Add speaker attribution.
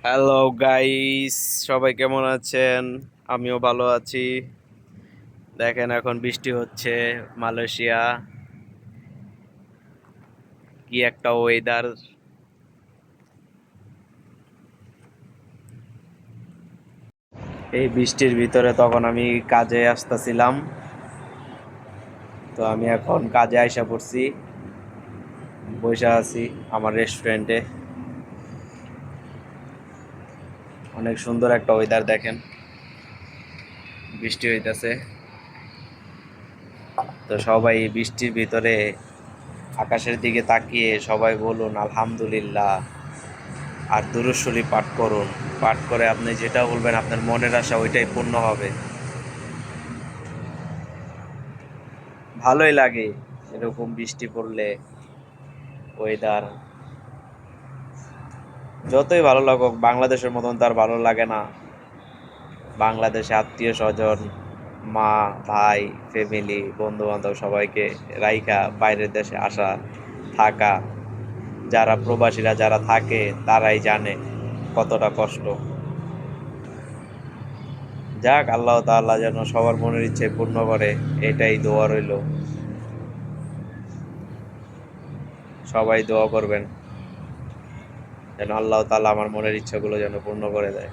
Speaker 1: Hello guys, সবাই কেমন আছেন? আমিও ভালো আছি। দেখেন এখন বৃষ্টি হচ্ছে। মালয়েশিয়া কি একটা ওয়েদার! এই বৃষ্টির ভিতরে তখন আমি কাজে আসতেছিলাম। তো আমি এখন কাজে আইসা পড়ছি, বসে আছি আমার রেস্টুরেন্টে। অনেক সুন্দর একটা ওয়েদার, দেখেন বৃষ্টি হইতাছে। তো সবাই এই বৃষ্টির ভিতরে আকাশের দিকে তাকিয়ে সবাই বলুন আলহামদুলিল্লাহ, আর দুরূদ শরীফ পাঠ করুন। পাঠ করে আপনি যেটা বলবেন আপনার মনের আশা ওইটাই পূর্ণ হবে। ভালোই লাগে এরকম বৃষ্টি পড়লে, ওয়েদার যতই ভালো লাগুক বাংলাদেশের মতন তার ভালো লাগে না। বাংলাদেশে আত্মীয় স্বজন, মা, ভাই, ফ্যামিলি, বন্ধু বান্ধব সবাইকে রাইখা বাইরের দেশে আসা, থাকা, যারা প্রবাসীরা যারা থাকে তারাই জানে কতটা কষ্ট। যাক, আল্লাহ তাআলা যেন সবার মনের ইচ্ছে পূর্ণ করে, এটাই দোয়া রইল। সবাই দোয়া করবেন যেন আল্লাহ তাআলা আমার মনের ইচ্ছাগুলো যেন পূর্ণ করে দেয়।